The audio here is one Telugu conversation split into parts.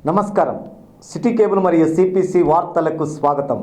నమస్కారం. సిటీ కేబుల్ మరియు సిపిసి వార్తలకు స్వాగతం.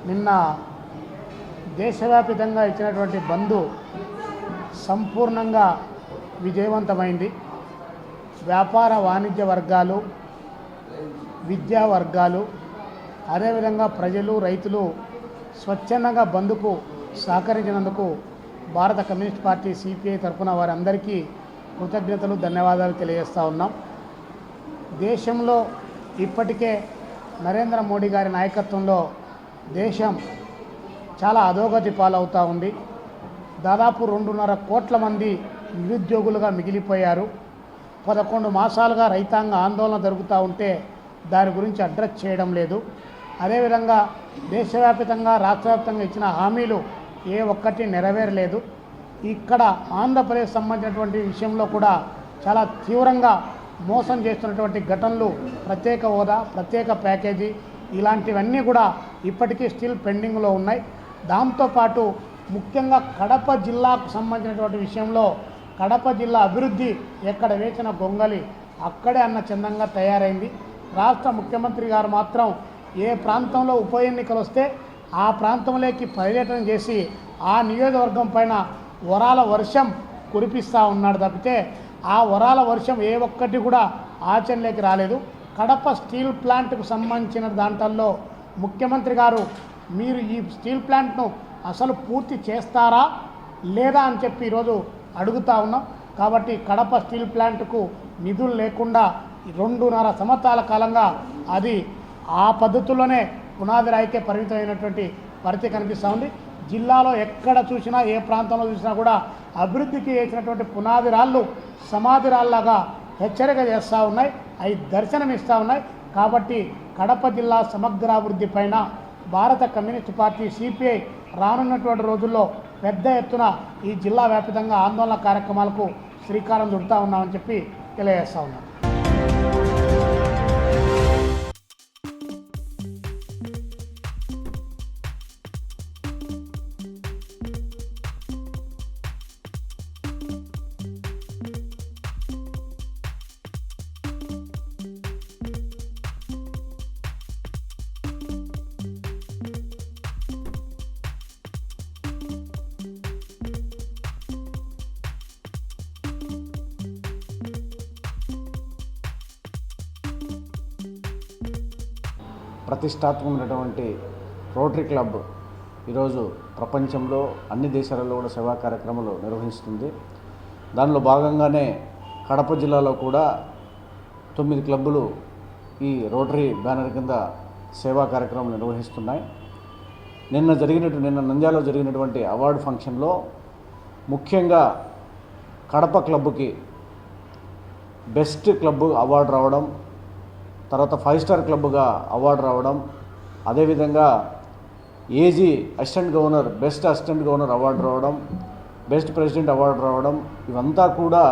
నిన్న దేశవ్యాప్తంగా ఇచ్చినటువంటి బంద్ సంపూర్ణంగా విజయవంతమైంది. వ్యాపార వాణిజ్య వర్గాలు, విద్యా వర్గాలు, అదేవిధంగా ప్రజలు, రైతులు స్వచ్ఛందంగా బంద్కు సహకరించినందుకు భారత కమ్యూనిస్ట్ పార్టీ సిపిఐ తరఫున వారందరికీ కృతజ్ఞతలు, ధన్యవాదాలు తెలియజేస్తూ ఉన్నాం. దేశంలో ఇప్పటికే నరేంద్ర మోడీ గారి నాయకత్వంలో దేశం చాలా అధోగతి పాలవుతూ ఉంది. దాదాపు 2.5 కోట్ల మంది నిరుద్యోగులుగా మిగిలిపోయారు. 11 మాసాలుగా రైతాంగ ఆందోళన జరుగుతూ ఉంటే దాని గురించి అడ్రస్ చేయడం లేదు. అదేవిధంగా దేశవ్యాప్తంగా, రాష్ట్రవ్యాప్తంగా ఇచ్చిన హామీలు ఏ ఒక్కటి నెరవేరలేదు. ఇక్కడ ఆంధ్రప్రదేశ్ సంబంధించినటువంటి విషయంలో కూడా చాలా తీవ్రంగా మోసం చేస్తున్నటువంటి ఘటనలు, ప్రత్యేక హోదా, ప్రత్యేక ప్యాకేజీ ఇలాంటివన్నీ కూడా ఇప్పటికీ స్టిల్ పెండింగ్లో ఉన్నాయి. దాంతోపాటు ముఖ్యంగా కడప జిల్లాకు సంబంధించినటువంటి విషయంలో కడప జిల్లా అభివృద్ధి ఎక్కడ వేసిన గొంగలి అక్కడే అన్న చందంగా తయారైంది. రాష్ట్ర ముఖ్యమంత్రి గారు మాత్రం ఏ ప్రాంతంలో ఉప ఎన్నికలు వస్తే ఆ ప్రాంతంలోకి పర్యటన చేసి ఆ నియోజకవర్గం పైన వరాల వర్షం కురిపిస్తూ ఉన్నాడు తప్పితే ఆ వరాల వర్షం ఏ ఒక్కటి కూడా ఆచరణలోకి రాలేదు. కడప స్టీల్ ప్లాంట్కు సంబంధించిన దాంట్లో ముఖ్యమంత్రి గారు మీరు ఈ స్టీల్ ప్లాంట్ను అసలు పూర్తి చేస్తారా లేదా అని చెప్పి ఈరోజు అడుగుతూ ఉన్నాం. కాబట్టి కడప స్టీల్ ప్లాంట్కు నిధులు లేకుండా 2.5 సంవత్సరాల కాలంగా అది ఆ పద్ధతుల్లోనే పునాది రాయికే పరిమితమైనటువంటి పరిస్థితి కనిపిస్తూ ఉంది. జిల్లాలో ఎక్కడ చూసినా, ఏ ప్రాంతంలో చూసినా కూడా అభివృద్ధికి వేసినటువంటి పునాది రాళ్ళు సమాధి రాళ్ళలాగా హెచ్చరిక చేస్తూ ఉన్నాయి, అవి దర్శనమిస్తూ ఉన్నాయి. కాబట్టి కడప జిల్లా సమగ్రాభివృద్ధి పైన భారత కమ్యూనిస్ట్ పార్టీ సిపిఐ రానున్నటువంటి రోజుల్లో పెద్ద ఎత్తున ఈ జిల్లా వ్యాప్తంగా ఆందోళన కార్యక్రమాలకు శ్రీకారం చుడతా ఉన్నామని చెప్పి తెలియజేస్తూ ఉన్నాం. ప్రతిష్టాత్మకమైనటువంటి రోటరీ క్లబ్ ఈరోజు ప్రపంచంలో అన్ని దేశాలలో కూడా సేవా కార్యక్రమాలు నిర్వహిస్తుంది. దానిలో భాగంగానే కడప జిల్లాలో కూడా 9 క్లబ్బులు ఈ రోటరీ బ్యానర్ కింద సేవా కార్యక్రమాలు నిర్వహిస్తున్నాయి. నిన్న నంద్యాలలో జరిగినటువంటి అవార్డు ఫంక్షన్లో ముఖ్యంగా కడప క్లబ్కి బెస్ట్ క్లబ్ అవార్డు రావడం, తర్వాత 5 స్టార్ క్లబ్గా అవార్డు రావడం, అదేవిధంగా AG assistant governor best assistant governor award రావడం, బెస్ట్ ప్రెసిడెంట్ అవార్డు రావడం, ఇవంతా కూడా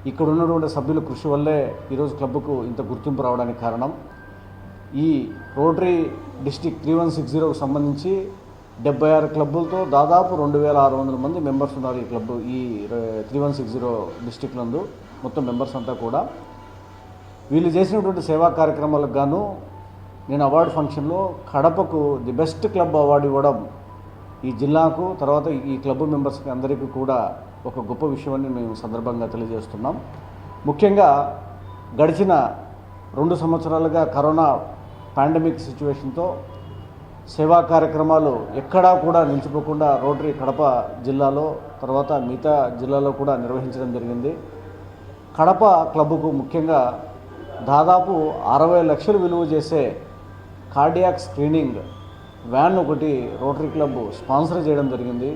ఇక్కడ ఉన్నటువంటి సభ్యుల కృషి వల్లే ఈరోజు క్లబ్కు ఇంత గుర్తింపు రావడానికి కారణం. ఈ రోటరీ డిస్టిక్ 3160కు సంబంధించి 76 క్లబ్బులతో దాదాపు 2600 మంది మెంబర్స్ ఉన్నారు ఈ క్లబ్. ఈ 3160 డిస్టిక్ నందు మొత్తం మెంబర్స్ అంతా కూడా వీళ్ళు చేసినటువంటి సేవా కార్యక్రమాలకు గాను నేను అవార్డు ఫంక్షన్లో కడపకు ది బెస్ట్ క్లబ్ అవార్డు ఇవ్వడం ఈ జిల్లాకు, తర్వాత ఈ క్లబ్ మెంబర్స్కి అందరికీ కూడా ఒక గొప్ప విషయాన్ని మేము సందర్భంగా తెలియజేస్తున్నాం. ముఖ్యంగా గడిచిన 2 సంవత్సరాలుగా కరోనా పాండమిక్ సిచ్యువేషన్తో సేవా కార్యక్రమాలు ఎక్కడా కూడా నిలిచిపోకుండా రోటరీ కడప జిల్లాలో, తర్వాత మిగతా జిల్లాలో కూడా నిర్వహించడం జరిగింది. కడప క్లబ్కు ముఖ్యంగా దాదాపు 60 లక్షలు విలువ చేసే కార్డియాక్ స్క్రీనింగ్ వ్యాన్ ఒకటి రోటరీ క్లబ్ స్పాన్సర్ చేయడం జరిగింది.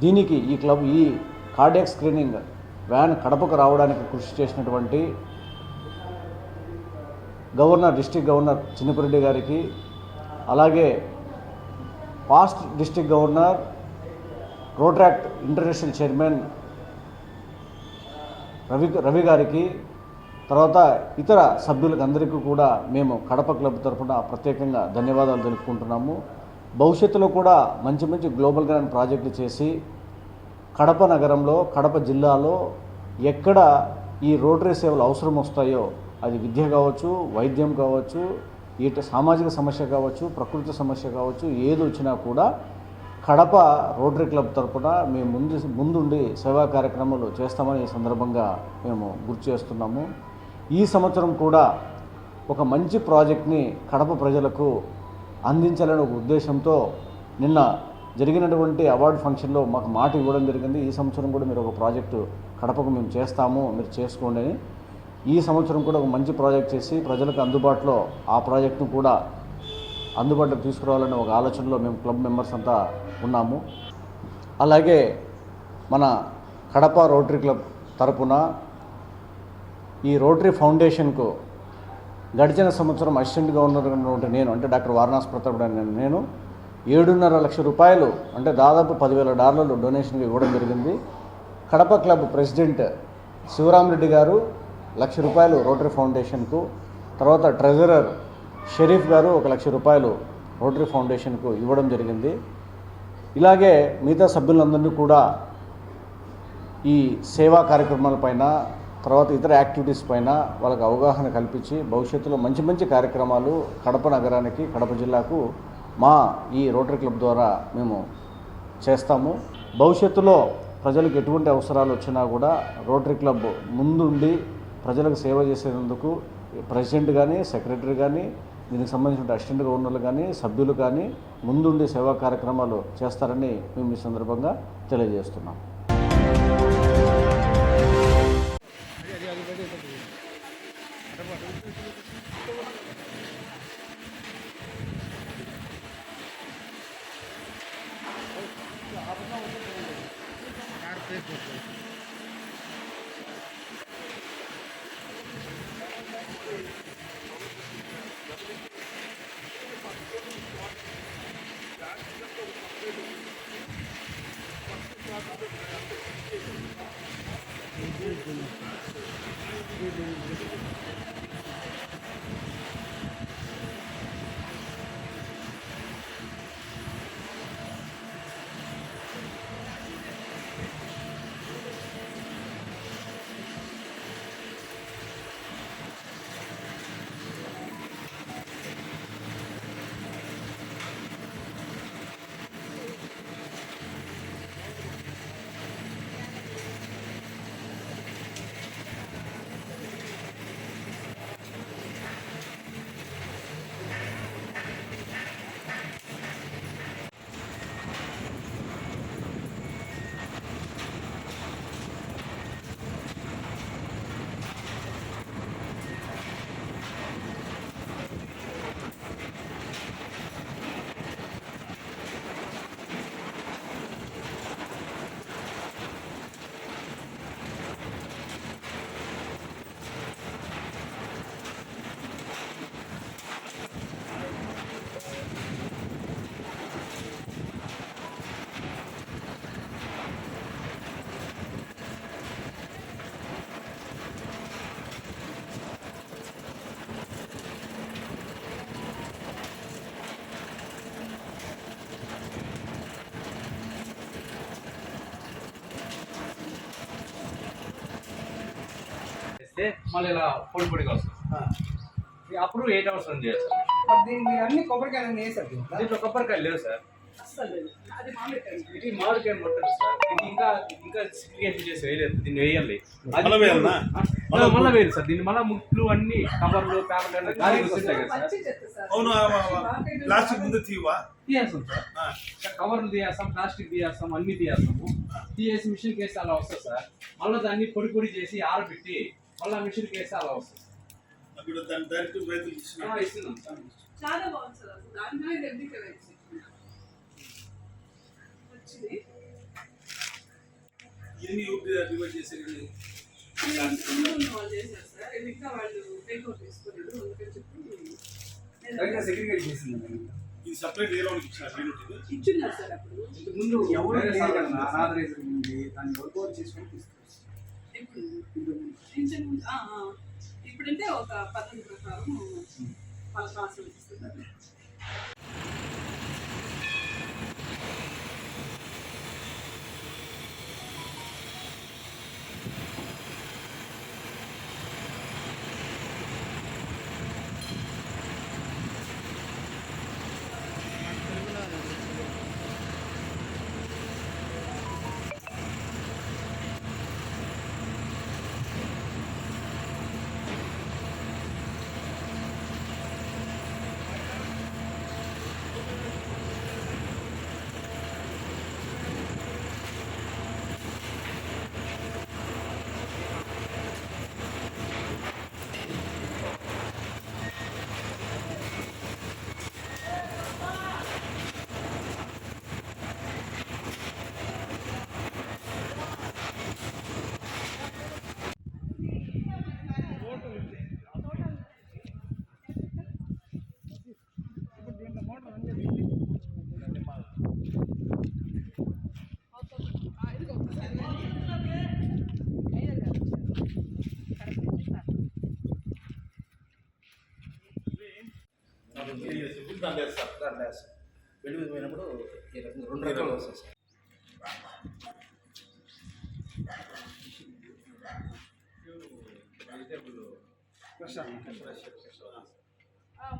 దీనికి ఈ కార్డియాక్ స్క్రీనింగ్ వ్యాన్ కడపకు రావడానికి కృషి చేసినటువంటి డిస్ట్రిక్ట్ గవర్నర్ చిన్నపిరెడ్డి గారికి, అలాగే past district governor Rotaract international chairman Ravi గారికి, తర్వాత ఇతర సభ్యులకు అందరికీ కూడా మేము కడప క్లబ్ తరఫున ప్రత్యేకంగా ధన్యవాదాలు తెలుపుకుంటున్నాము. భవిష్యత్తులో కూడా మంచి మంచి గ్లోబల్ గ్రాండ్ ప్రాజెక్టులు చేసి కడప నగరంలో, కడప జిల్లాలో ఎక్కడ ఈ రోటరీ సేవలు అవసరం వస్తాయో, అది విద్య కావచ్చు, వైద్యం కావచ్చు, సామాజిక సమస్య కావచ్చు, ప్రకృతి సమస్య కావచ్చు, ఏది వచ్చినా కూడా కడప రోటరీ క్లబ్ తరఫున మేము ముందుండి సేవా కార్యక్రమాలు చేస్తామని ఈ సందర్భంగా మేము గుర్తు చేస్తున్నాము. ఈ సంవత్సరం కూడా ఒక మంచి ప్రాజెక్ట్ని కడప ప్రజలకు అందించాలనే ఒక ఉద్దేశంతో నిన్న జరిగినటువంటి అవార్డు ఫంక్షన్లో మాకు మాట ఇవ్వడం జరిగింది. ఈ సంవత్సరం కూడా మీరు ఒక ప్రాజెక్టు కడపకు మేము చేస్తాము, మీరు చేసుకోండి అని. ఈ సంవత్సరం కూడా ఒక మంచి ప్రాజెక్ట్ చేసి ప్రజలకు అందుబాటులో ఆ ప్రాజెక్టును కూడా అందుబాటులోకి తీసుకురావాలనే ఒక ఆలోచనలో మేము క్లబ్ మెంబర్స్ అంతా ఉన్నాము. అలాగే మన కడప రోటరీ క్లబ్ తరపున ఈ రోటరీ ఫౌండేషన్కు గడిచిన సంవత్సరం అసిస్టెంట్ గవర్నర్గా ఉన్నటువంటి నేను, అంటే డాక్టర్ వారణాసి ప్రతాప్ నేను 7.5 లక్షల రూపాయలు, అంటే దాదాపు $10,000 డొనేషన్గా ఇవ్వడం జరిగింది. కడప క్లబ్ ప్రెసిడెంట్ శివరామరెడ్డి గారు ₹1,00,000 రోటరీ ఫౌండేషన్కు, తర్వాత ట్రెజరర్ షరీఫ్ గారు ₹1,00,000 రోటరీ ఫౌండేషన్కు ఇవ్వడం జరిగింది. ఇలాగే మిగతా సభ్యులందరినీ కూడా ఈ సేవా కార్యక్రమాలపైన, తర్వాత ఇతర యాక్టివిటీస్ పైన వాళ్ళకి అవగాహన కల్పించి భవిష్యత్తులో మంచి మంచి కార్యక్రమాలు కడప నగరానికి, కడప జిల్లాకు మా ఈ రోటరీ క్లబ్ ద్వారా మేము చేస్తాము. భవిష్యత్తులో ప్రజలకు ఎటువంటి అవసరాలు వచ్చినా కూడా రోటరీ క్లబ్ ముందుండి ప్రజలకు సేవ చేసేందుకు ప్రెసిడెంట్ కానీ, సెక్రటరీ కానీ, దీనికి సంబంధించిన అసిస్టెంట్ గవర్నర్లు కానీ, సభ్యులు కానీ ముందుండి సేవా కార్యక్రమాలు చేస్తారని మేము ఈ సందర్భంగా తెలియజేస్తున్నాం. చేస్తే మళ్ళీ ఇలా పొడి పొడిగా వస్తుంది. అప్పుడు 8 hours రన్ చేయాలి సార్. మరి దీనికి మీరు అన్ని కొబ్బరికాయలు వేసారు దీంట్లో కొబ్బరికాయలు లేవు సార్. అస్సలు లేదు. అది మామిడికాయ. ఇది మామిడికాయ ముట్టదు సార్. ఇది ఇంకా సిగ్నిఫికేషన్ చేసి వేయలేదు. దీన్ని వేయాలి. మళ్ళీ వేయాలనా? మళ్ళీ వేయాలి సార్. దీన్ని మళ్ళీ ముట్లు అన్ని కవర్లు పేపర్లు అన్ని గాలి వస్తుంటాయి కదా సార్. పచ్చి చెత్త సార్. అవును ప్లాస్టిక్ ముందు తీవా తీయేస్తాం సార్. కవర్లు తీయేస్తాం, ప్లాస్టిక్ తీయేస్తాం, అన్ని తీయేస్తాము. తీసేసి మిషన్కి వేస్తే అలా వస్తుంది సార్. మళ్ళీ దాన్ని పొడి పొడి చేసి ఆరబెట్టి మళ్ళీ మిషన్కి వేస్తే అలా వస్తుంది. అప్పుడు దాని డైరెక్ట్ రైతులు ఇస్తున్నారు. ఇస్తున్నాం సార్. చాలా బాగుంది సార్. అసలు దాంట్లో ఇది ఎందుకు వేసి వచ్చింది. ఎన్ని డివైడ్ చేసేది వాళ్ళు చేశారు సార్. మిగతా వాళ్ళు టేక్ ఓవర్ తీసుకున్నాడు. అందుకని చెప్పి సెగ్రిగేట్ చేసింది. ఇది సపరేట్ ఏ రౌండ్కి ఇచ్చినారు? ఇచ్చున్నారు సార్. అప్పుడు ముందు ఎవరు వేరే లేదు సార్ కదా, ఉన్నారు. అనాథరైజర్ ఉంది, దాన్ని వర్కౌట్ చేసుకొని తీసుకొస్తారు. ఇప్పుడు ఇప్పుడంటే ఒక పద్ధతి ప్రకారం వాళ్ళ ట్రాన్స్ఫర్ ఇస్తున్నారు. దాంట్లో వేస్తారు. వెలుగు పోయినప్పుడు ఈ రకంగా 2 రకాలు వస్తాయి సార్.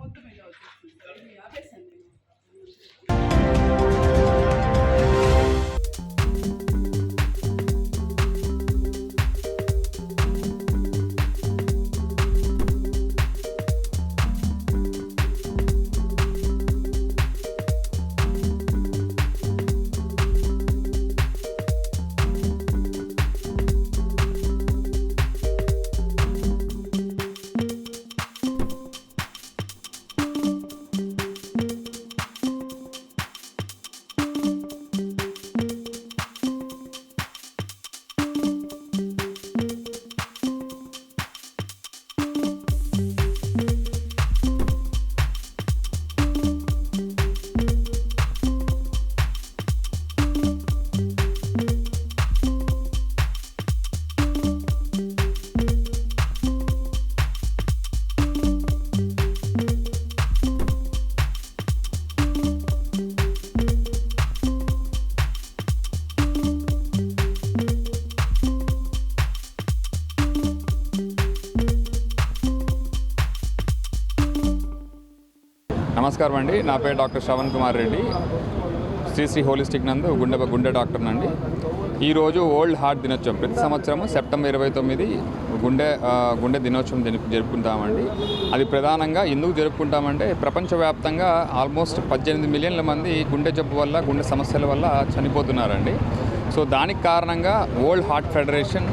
మొత్తం ఇలా వచ్చేస్తుంది సార్. ఆపేసండి. నమస్కారం అండి. నా పేరు డాక్టర్ శ్రవణ్ కుమార్ రెడ్డి, శ్రీ హోలిస్టిక్ నందు గుండె డాక్టర్ అండి. ఈరోజు వరల్డ్ హార్ట్ దినోత్సవం. ప్రతి సంవత్సరము సెప్టెంబర్ 29 గుండె దినోత్సవం జరుపుకుంటామండి. అది ప్రధానంగా ఎందుకు జరుపుకుంటామంటే ప్రపంచవ్యాప్తంగా ఆల్మోస్ట్ 18 మిలియన్ల మంది గుండె జబ్బు వల్ల, గుండె సమస్యల వల్ల చనిపోతున్నారండి. సో దానికి కారణంగా వరల్డ్ హార్ట్ ఫెడరేషన్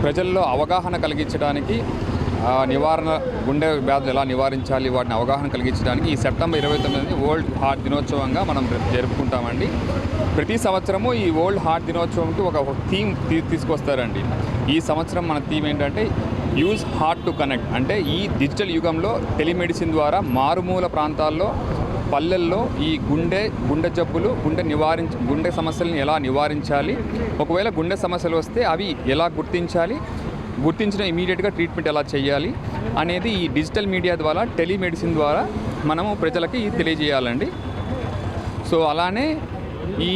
ప్రజల్లో అవగాహన కలిగించడానికి, నివారణ గుండె వ్యాధులు ఎలా నివారించాలి వాటిని అవగాహన కలిగించడానికి ఈ సెప్టెంబర్ 29 వరల్డ్ హార్ట్ దినోత్సవంగా మనం జరుపుకుంటామండి. ప్రతి సంవత్సరము ఈ వరల్డ్ హార్ట్ దినోత్సవంకి ఒక థీమ్ తీసుకొస్తారండి. ఈ సంవత్సరం మన థీమ్ ఏంటంటే యూజ్ హార్ట్ టు కనెక్ట్. అంటే ఈ డిజిటల్ యుగంలో టెలిమెడిసిన్ ద్వారా మారుమూల ప్రాంతాల్లో, పల్లెల్లో ఈ గుండె జబ్బులు, గుండె సమస్యలను ఎలా నివారించాలి, ఒకవేళ గుండె సమస్యలు వస్తే అవి ఎలా గుర్తించిన ఇమీడియట్గా ట్రీట్మెంట్ ఎలా చేయాలి అనేది ఈ డిజిటల్ మీడియా ద్వారా, టెలిమెడిసిన్ ద్వారా మనము ప్రజలకి తెలియజేయాలండి. సో అలానే ఈ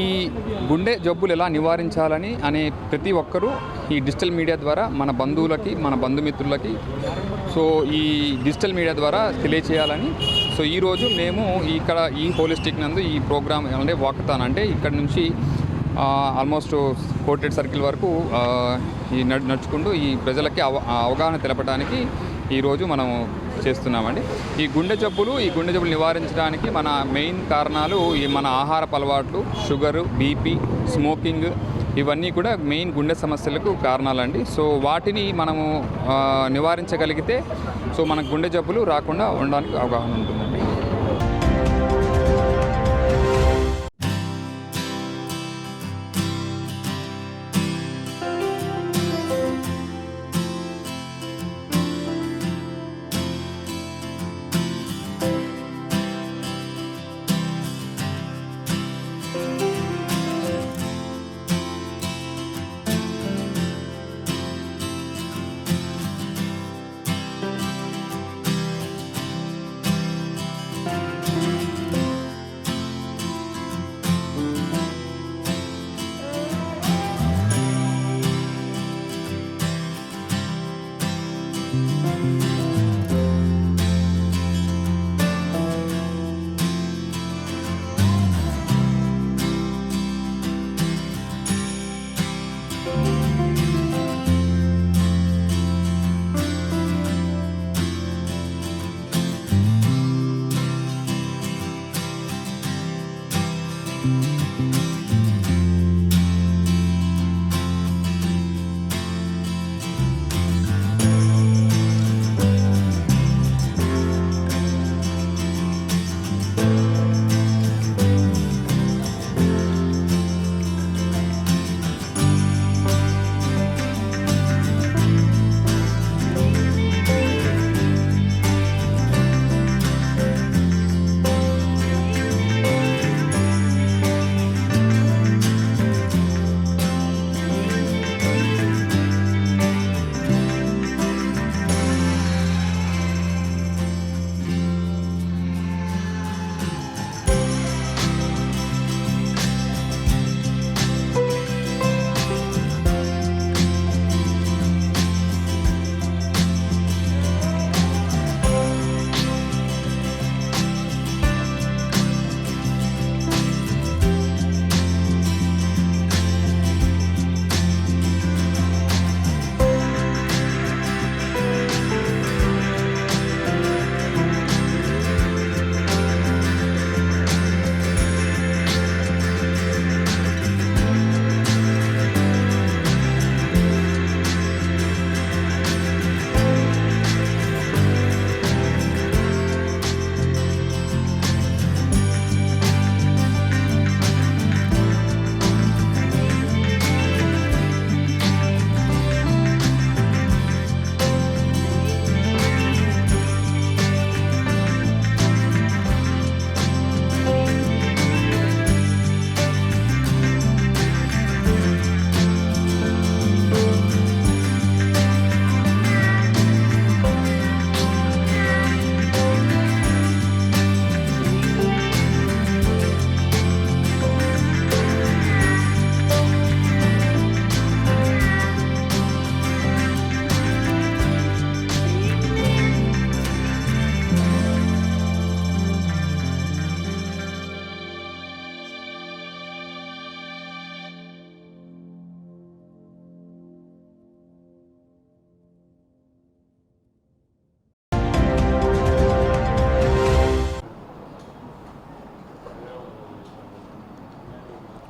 గుండె జబ్బులు ఎలా నివారించాలని అనే ప్రతి ఒక్కరూ ఈ డిజిటల్ మీడియా ద్వారా మన బంధువులకి, మన బంధుమిత్రులకి సో ఈ డిజిటల్ మీడియా ద్వారా తెలియచేయాలని సో ఈరోజు మేము ఇక్కడ ఈ హోలిస్టిక్ నందు ఈ ప్రోగ్రామ్ అంటే వాకథాన్ అంటే ఇక్కడ నుంచి ఆల్మోస్ట్ కోర్టెడ్ సర్కిల్ వరకు ఈ నడుచుకుంటూ ఈ ప్రజలకి అవగాహన తెలపడానికి ఈరోజు మనం చేస్తున్నామండి. ఈ గుండె జబ్బులు నివారించడానికి మన మెయిన్ కారణాలు ఈ మన ఆహారపు అలవాట్లు, షుగరు, బీపీ, స్మోకింగ్ ఇవన్నీ కూడా మెయిన్ గుండె సమస్యలకు కారణాలండి. సో వాటిని మనము నివారించగలిగితే సో మన గుండె జబ్బులు రాకుండా ఉండడానికి అవగాహన ఉంటుందండి.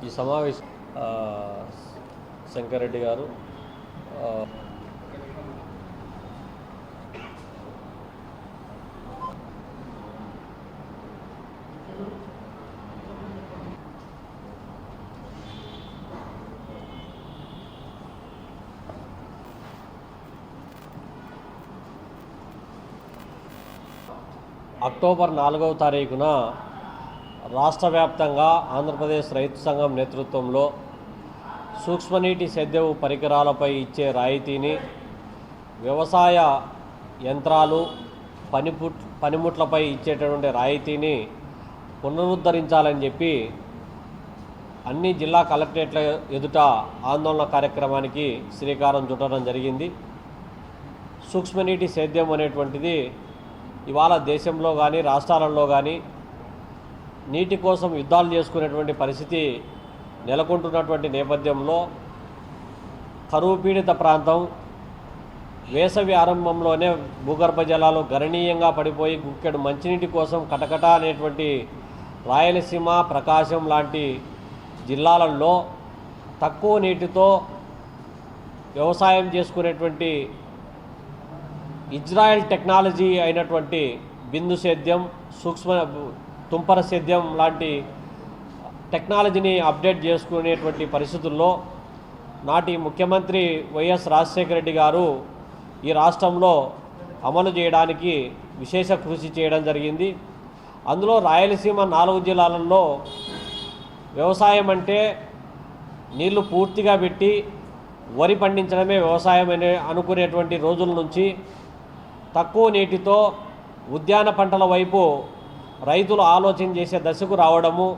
ఈ సమావేశం శంకరెడ్డి గారు అక్టోబర్ 4వ తారీఖున రాష్ట్ర వ్యాప్తంగా ఆంధ్రప్రదేశ్ రైతు సంఘం నేతృత్వంలో సూక్ష్మనీటి సేద్యపు పరికరాలపై ఇచ్చే రాయితీని, వ్యవసాయ యంత్రాలు, పనిముట్లపై ఇచ్చేటటువంటి రాయితీని పునరుద్ధరించాలని చెప్పి అన్ని జిల్లా కలెక్టరేట్ల ఎదుట ఆందోళన కార్యక్రమానికి శ్రీకారం చుట్టడం జరిగింది. సూక్ష్మనీటి సేద్యం అనేటువంటిది ఇవాళ దేశంలో కానీ రాష్ట్రాలలో కానీ నీటి కోసం యుద్ధాలు చేసుకునేటువంటి పరిస్థితి నెలకొంటున్నటువంటి నేపథ్యంలో కరువు పీడిత ప్రాంతం వేసవి ఆరంభంలోనే భూగర్భ జలాలు గణనీయంగా పడిపోయి గుక్కెడు మంచినీటి కోసం కటకట అనేటువంటి రాయలసీమ, ప్రకాశం లాంటి జిల్లాలలో తక్కువ నీటితో వ్యవసాయం చేసుకునేటువంటి ఇజ్రాయెల్ టెక్నాలజీ అయినటువంటి బిందు సేద్యం, సూక్ష్మ తుంపర సేద్యం లాంటి టెక్నాలజీని అప్డేట్ చేసుకునేటువంటి పరిస్థితుల్లో నాటి ముఖ్యమంత్రి వైఎస్ రాజశేఖర రెడ్డి గారు ఈ రాష్ట్రంలో అమలు చేయడానికి విశేష కృషి చేయడం జరిగింది. అందులో రాయలసీమ 4 జిల్లాలలో వ్యవసాయం అంటే నీళ్లు పూర్తిగా పెట్టి వరి పండించడమే వ్యవసాయం అనుకునేటువంటి రోజుల నుంచి తక్కువ నీటితో ఉద్యాన పంటల వైపు రైతులు ఆలోచన చేసే దశకు రావడము,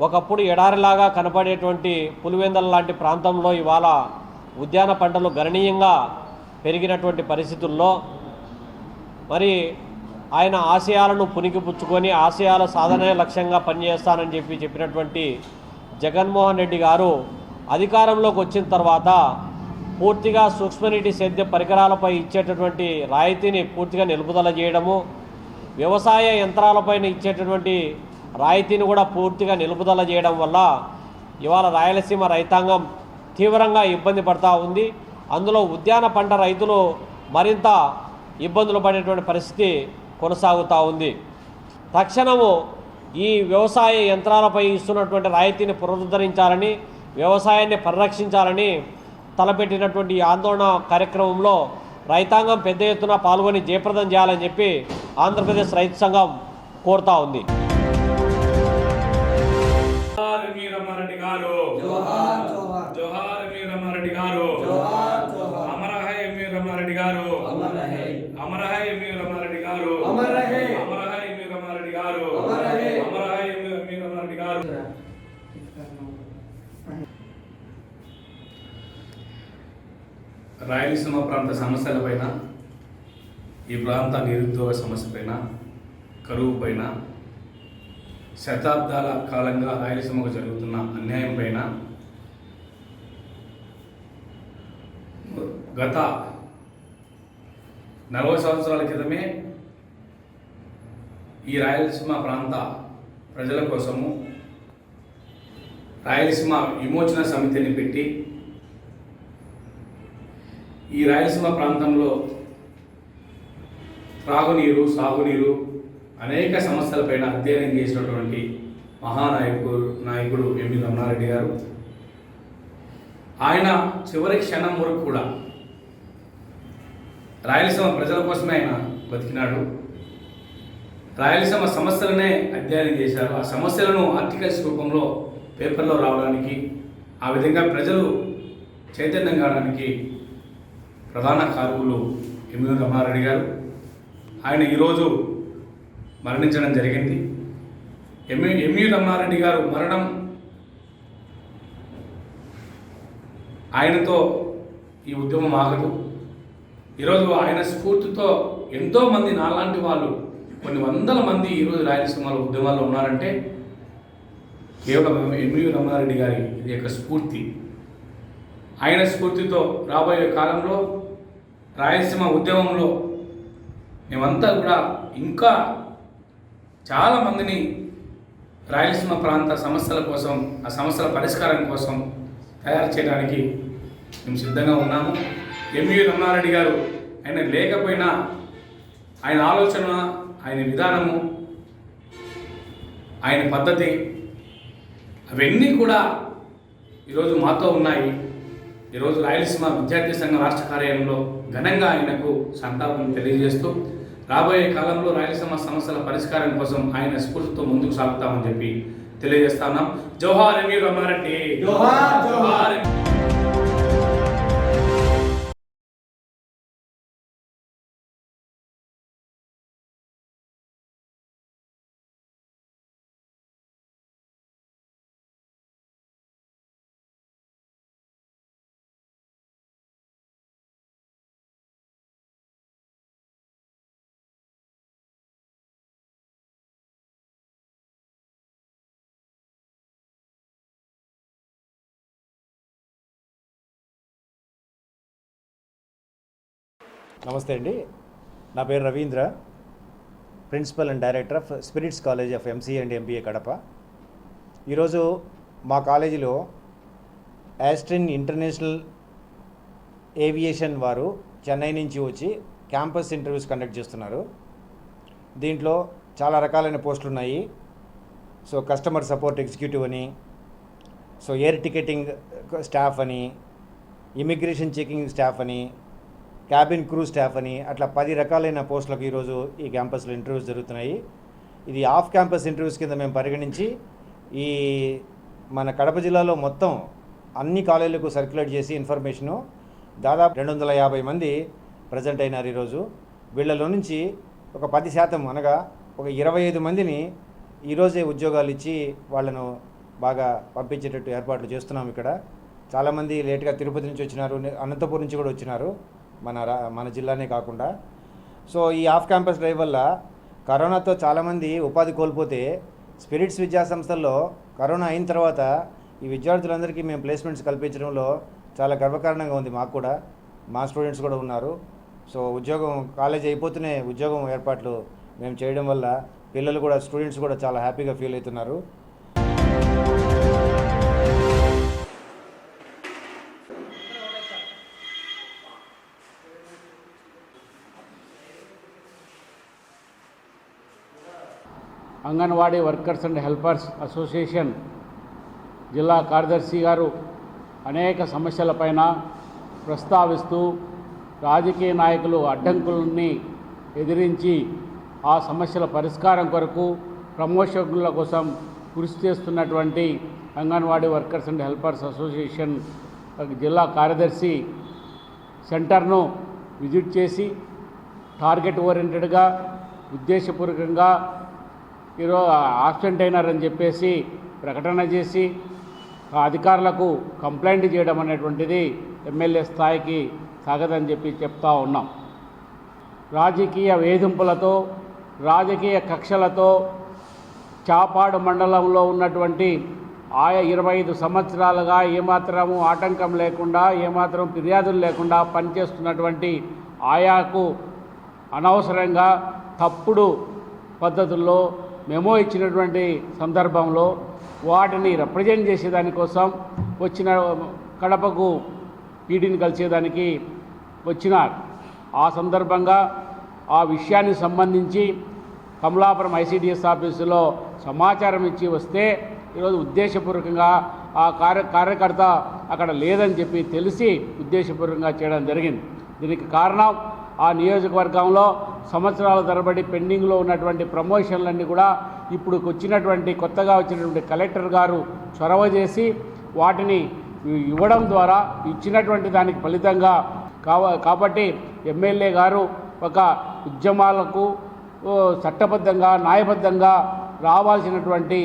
ఒకప్పుడు ఎడారిలాగా కనపడేటువంటి పులివెందల లాంటి ప్రాంతంలో ఇవాళ ఉద్యాన పంటలు గణనీయంగా పెరిగినటువంటి పరిస్థితుల్లో మరి ఆయన ఆశయాలను పుణికిపుచ్చుకొని ఆశయాల సాధనే లక్ష్యంగా పనిచేస్తానని చెప్పినటువంటి జగన్మోహన్ రెడ్డి గారు అధికారంలోకి వచ్చిన తర్వాత పూర్తిగా సూక్ష్మనీటి సేద్య పరికరాలపై ఇచ్చేటటువంటి రాయితీని పూర్తిగా నిలుపుదల చేయడము, వ్యవసాయ యంత్రాలపైన ఇచ్చేటటువంటి రాయితీని కూడా పూర్తిగా నిలుపుదల చేయడం వల్ల ఇవాళ రాయలసీమ రైతాంగం తీవ్రంగా ఇబ్బంది పడుతూ ఉంది. అందులో ఉద్యాన పంట రైతులు మరింత ఇబ్బందులు పడేటువంటి పరిస్థితి కొనసాగుతూ ఉంది. తక్షణము ఈ వ్యవసాయ యంత్రాలపై ఇస్తున్నటువంటి రాయితీని పునరుద్ధరించాలని, వ్యవసాయాన్ని పరిరక్షించాలని తలపెట్టినటువంటి ఈ ఆందోళన కార్యక్రమంలో రైతాంగం పెద్ద ఎత్తున పాల్గొని జయప్రదం చేయాలని చెప్పి ఆంధ్రప్రదేశ్ రైతు సంఘం కోరుతా ఉంది. రమారెడ్డి గారు జోహార్ మీ రమారెడ్డి గారు అమర హై మీ రమారెడ్డి గారు అమర హై మీ రమారెడ్డి గారు అమర హై మీ రమారెడ్డి గారు అమర హై మీ రమారెడ్డి గారు. రాయలసీమ ప్రాంత సమస్యలపైన, ఈ ప్రాంత నిరుద్యోగ సమస్యపైన, కరువు పైన, శతాబ్దాల కాలంగా రాయలసీమకు జరుగుతున్న అన్యాయం పైన గత 40 సంవత్సరాల క్రితమే ఈ రాయలసీమ ప్రాంత ప్రజల కోసము రాయలసీమ విమోచన సమితిని పెట్టి ఈ రాయలసీమ ప్రాంతంలో త్రాగునీరు, సాగునీరు అనేక సమస్యలపైన అధ్యయనం చేసినటువంటి నాయకుడు ఎంవి రమణారెడ్డి గారు. ఆయన చివరి క్షణం వరకు కూడా రాయలసీమ ప్రజల కోసమే ఆయన బతికినాడు. రాయలసీమ సమస్యలనే అధ్యయనం చేశారు. ఆ సమస్యలను ఆర్టికల్స్ రూపంలో పేపర్లో రావడానికి, ఆ విధంగా ప్రజలు చైతన్యం కావడానికి ప్రధాన కారకులు ఎంవి రమణారెడ్డి గారు. ఆయన ఈరోజు మరణించడం జరిగింది. ఎంవి రమణారెడ్డి గారు మరణం ఆయనతో ఈ ఉద్యమం ఆగదు. ఈరోజు ఆయన స్ఫూర్తితో ఎంతోమంది నాలాంటి వాళ్ళు, కొన్ని వందల మంది ఈరోజు రాయలసీమలో ఉద్యమాల్లో ఉన్నారంటే కేవలం ఎంవి రమణారెడ్డి గారి ఇది యొక్క స్ఫూర్తి. ఆయన స్ఫూర్తితో రాబోయే కాలంలో రాయలసీమ ఉద్యమంలో మేమంతా కూడా ఇంకా చాలామందిని రాయలసీమ ప్రాంత సమస్యల కోసం, ఆ సమస్యల పరిష్కారం కోసం తయారు చేయడానికి మేము సిద్ధంగా ఉన్నాము. ఎంవి రమణారెడ్డి గారు ఆయన లేకపోయినా ఆయన ఆలోచన, ఆయన విధానము, ఆయన పద్ధతి అవన్నీ కూడా ఈరోజు మాతో ఉన్నాయి. ఈరోజు రాయలసీమ విద్యార్థి సంఘం రాష్ట్ర కార్యాలయంలో ఘనంగా ఆయనకు సంతాపం తెలియజేస్తూ రాబోయే కాలంలో రాయలసీమ సమస్యల పరిష్కారం కోసం ఆయన స్ఫూర్తితో ముందుకు సాగుతామని చెప్పి తెలియజేస్తున్నాం. జోహార్ ఎంవి రమణారెడ్డి, జోహార్. నమస్తే అండి, నా పేరు Ravindra, principal and director of spirits college of MCA and MBA Kadapa. ఈరోజు మా కాలేజీలో ఆస్ట్రిన్ ఇంటర్నేషనల్ ఏవియేషన్ వారు చెన్నై నుంచి వచ్చి క్యాంపస్ ఇంటర్వ్యూస్ కండక్ట్ చేస్తున్నారు. దీంట్లో చాలా రకాలైన పోస్టులు ఉన్నాయి. సో కస్టమర్ సపోర్ట్ ఎగ్జిక్యూటివ్ అని, సో ఎయిర్ టికెటింగ్ స్టాఫ్ అని, ఇమిగ్రేషన్ చెకింగ్ స్టాఫ్ అని, క్యాబిన్ క్రూ స్టాఫ్ అని, అట్లా 10 రకాలైన పోస్టులకు ఈరోజు ఈ క్యాంపస్లో ఇంటర్వ్యూస్ జరుగుతున్నాయి. ఇది ఆఫ్ క్యాంపస్ ఇంటర్వ్యూస్ కింద మేము పరిగణించి ఈ మన కడప జిల్లాలో మొత్తం అన్ని కాలేజీలకు సర్క్యులేట్ చేసి ఇన్ఫర్మేషను దాదాపు 250 మంది ప్రజెంట్ అయినారు ఈరోజు. వీళ్ళలో నుంచి ఒక 10% అనగా ఒక 25 మందిని ఈరోజే ఉద్యోగాలు ఇచ్చి వాళ్ళను బాగా పంపించేటట్టు ఏర్పాట్లు చేస్తున్నాం. ఇక్కడ చాలామంది లేట్గా తిరుపతి నుంచి వచ్చినారు, అనంతపురం నుంచి కూడా వచ్చినారు, మన జిల్లానే కాకుండా. సో ఈ ఆఫ్ క్యాంపస్ డ్రైవ్ వల్ల కరోనాతో చాలామంది ఉపాధి కోల్పోతే స్పిరిట్స్ విద్యా సంస్థల్లో కరోనా అయిన తర్వాత ఈ విద్యార్థులందరికీ మేము ప్లేస్మెంట్స్ కల్పించడంలో చాలా గర్వకారణంగా ఉంది. మాకు కూడా, మా స్టూడెంట్స్ కూడా ఉన్నారు. సో ఉద్యోగం కాలేజ్ అయిపోతూనే ఉద్యోగం ఏర్పాట్లు మేము చేయడం వల్ల పిల్లలు కూడా, స్టూడెంట్స్ కూడా చాలా హ్యాపీగా ఫీల్ అవుతున్నారు. Anganwadi workers and helpers association జిల్లా కార్యదర్శి గారు అనేక సమస్యలపైన ప్రస్తావిస్తూ రాజకీయ నాయకులు అడ్డంకులని ఎదిరించి ఆ సమస్యల పరిష్కారం కొరకు ప్రమోషన్ల కోసం కృషి చేస్తున్నటువంటి anganwadi workers and helpers association జిల్లా కార్యదర్శి సెంటర్ను విజిట్ చేసి టార్గెట్ ఓరియంటెడ్గా ఉద్దేశపూర్వకంగా ఈరోజు ఆబ్సెంట్ అయినారని చెప్పేసి ప్రకటన చేసి అధికారులకు కంప్లైంట్ చేయడం అనేటువంటిది ఎమ్మెల్యే స్థాయికి సాగదని చెప్పి చెప్తా ఉన్నాం. రాజకీయ వేధింపులతో, రాజకీయ కక్షలతో చాపాడు మండలంలో ఉన్నటువంటి 25 సంవత్సరాలుగా ఏమాత్రము ఆటంకం లేకుండా, ఏమాత్రం ఫిర్యాదులు లేకుండా పనిచేస్తున్నటువంటి ఆయాకు అనవసరంగా తప్పుడు పద్ధతుల్లో మెమో ఇచ్చినటువంటి సందర్భంలో వాటిని రిప్రజెంట్ చేసేదానికోసం వచ్చిన కడపకు పీడీని కలిసేదానికి వచ్చినారు. ఆ సందర్భంగా ఆ విషయానికి సంబంధించి కమలాపురం ఐసిడిఎస్ ఆఫీసులో సమాచారం ఇచ్చి వస్తే ఈరోజు ఉద్దేశపూర్వకంగా ఆ కార్యకర్త అక్కడ లేదని చెప్పి తెలిసి ఉద్దేశపూర్వకంగా చేయడం జరిగింది. దీనికి కారణం ఆ నియోజకవర్గంలో సంవత్సరాల తరబడి పెండింగ్లో ఉన్నటువంటి ప్రమోషన్లన్నీ కూడా ఇప్పుడు కొత్తగా వచ్చినటువంటి కలెక్టర్ గారు చొరవ చేసి వాటిని ఇవ్వడం ద్వారా ఇచ్చినటువంటి దానికి ఫలితంగా కాబట్టి ఎమ్మెల్యే గారు ఒక ఉద్యమాలకు చట్టబద్ధంగా, న్యాయబద్ధంగా రావాల్సినటువంటి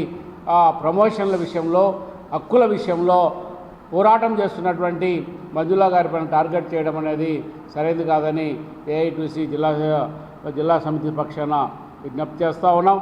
ప్రమోషన్ల విషయంలో, హక్కుల విషయంలో పోరాటం చేస్తున్నటువంటి మంజులా గారి పైన టార్గెట్ చేయడం అనేది సరైనది కాదని ఏఐటీసీ జిల్లా సమితి పక్షాన విజ్ఞప్తి చేస్తూ ఉన్నాం.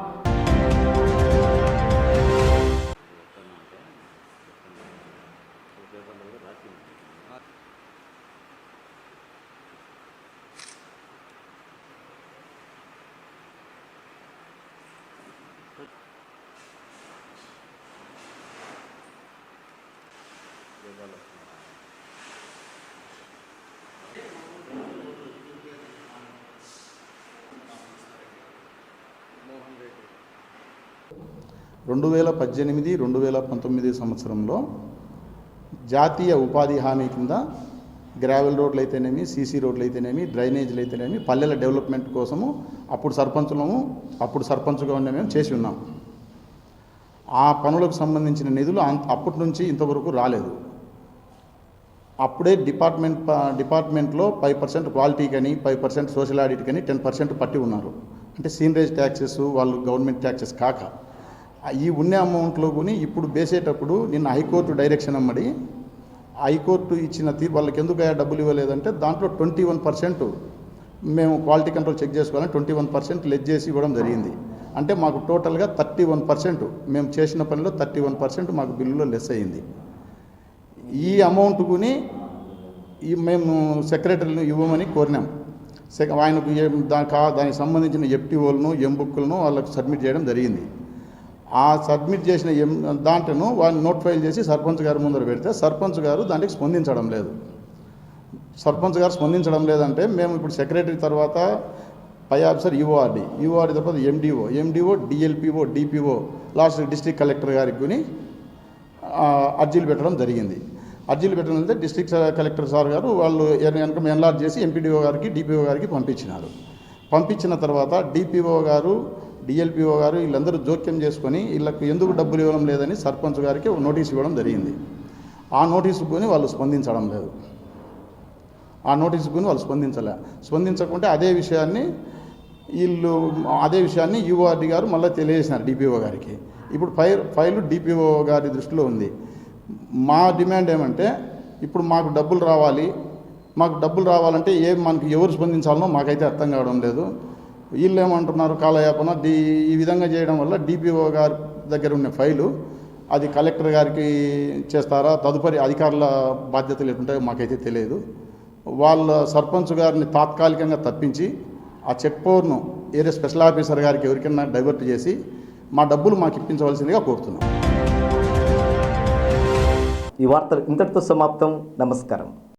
రెండు 2018-2019 సంవత్సరంలో జాతీయ ఉపాధి హామీ కింద గ్రావెల్ రోడ్లు అయితేనేమి, సీసీ రోడ్లు అయితేనేమి, డ్రైనేజీలు అయితేనేమి పల్లెల డెవలప్మెంట్ కోసము అప్పుడు సర్పంచ్గా ఉన్న మేము చేసి ఉన్నాం. ఆ పనులకు సంబంధించిన నిధులు అప్పటి నుంచి ఇంతవరకు రాలేదు. అప్పుడే డిపార్ట్మెంట్లో 5% క్వాలిటీ కానీ, 5% సోషల్ ఆడిట్ కానీ, 10% పట్టి ఉన్నారు. అంటే సీనరేజ్ ట్యాక్సెస్, వాళ్ళు గవర్నమెంట్ ట్యాక్సెస్ కాక ఈ ఉన్న అమౌంట్లో కొని ఇప్పుడు వేసేటప్పుడు నిన్న హైకోర్టు డైరెక్షన్ అమ్మడి హైకోర్టు ఇచ్చిన తీర్పు వాళ్ళకి ఎందుకు డబ్బులు ఇవ్వలేదంటే దాంట్లో 21% మేము క్వాలిటీ కంట్రోల్ చెక్ చేసుకోవాలని 21% లెస్ చేసి ఇవ్వడం జరిగింది. అంటే మాకు టోటల్గా 31% మేము చేసిన పనిలో 31% మాకు బిల్లులో లెస్ అయ్యింది. ఈ అమౌంట్ కొని మేము సెక్రటరీని ఇవ్వమని కోరినాం. ఆయనకు దానికి సంబంధించిన ఎఫ్టీఓలను ఎంబుక్లను వాళ్ళకు సబ్మిట్ చేయడం జరిగింది. ఆ సబ్మిట్ చేసిన దాంట్లను వాళ్ళు నోట్ ఫైల్ చేసి సర్పంచ్ గారి ముందర పెడితే సర్పంచ్ గారు దానికి స్పందించడం లేదు. సర్పంచ్ గారు స్పందించడం లేదంటే మేము ఇప్పుడు సెక్రటరీ తర్వాత పై ఆఫీసర్ యూఓఆర్డి తర్వాత MDO DLPO DPO last district collector గారికి అర్జీలు పెట్టడం జరిగింది. అర్జీలు పెట్టడం అంటే డిస్ట్రిక్ట్ కలెక్టర్ సార్ గారు వాళ్ళు ఎన్లార్జ్ చేసి ఎంపీడీఓ గారికి డిపిఓ గారికి పంపించినారు. పంపించిన తర్వాత డిపిఓ గారు డిఎల్పిఓ గారు వీళ్ళందరూ జోక్యం చేసుకొని వీళ్ళకు ఎందుకు డబ్బులు ఇవ్వడం లేదని సర్పంచ్ గారికి నోటీస్ ఇవ్వడం జరిగింది. ఆ నోటీసుకొని వాళ్ళు స్పందించడం లేదు. ఆ నోటీసుకొని వాళ్ళు స్పందించకుంటే అదే విషయాన్ని యూఆర్డి గారు మళ్ళీ తెలియజేసినారు డిపిఓ గారికి. ఇప్పుడు ఫైలు డిపిఓ గారి దృష్టిలో ఉంది. మా డిమాండ్ ఏమంటే ఇప్పుడు మాకు డబ్బులు రావాలంటే మనకు ఎవరు స్పందించాలనో మాకైతే అర్థం కావడం లేదు. వీళ్ళు ఏమంటున్నారు కాలయాపన ఈ విధంగా చేయడం వల్ల డిపిఓ గారి దగ్గర ఉన్న ఫైలు అది కలెక్టర్ గారికి చేస్తారా, తదుపరి అధికారుల బాధ్యతలు ఎటుంటాయో మాకైతే తెలియదు. వాళ్ళ సర్పంచ్ గారిని తాత్కాలికంగా తప్పించి ఆ చెక్ పవర్ను ఏరియా స్పెషల్ ఆఫీసర్ గారికి ఎవరికైనా డైవర్ట్ చేసి మా డబ్బులు మాకు ఇప్పించవలసిందిగా కోరుతున్నాం. ఈ వార్తలు ఇంతటితో సమాప్తం. నమస్కారం.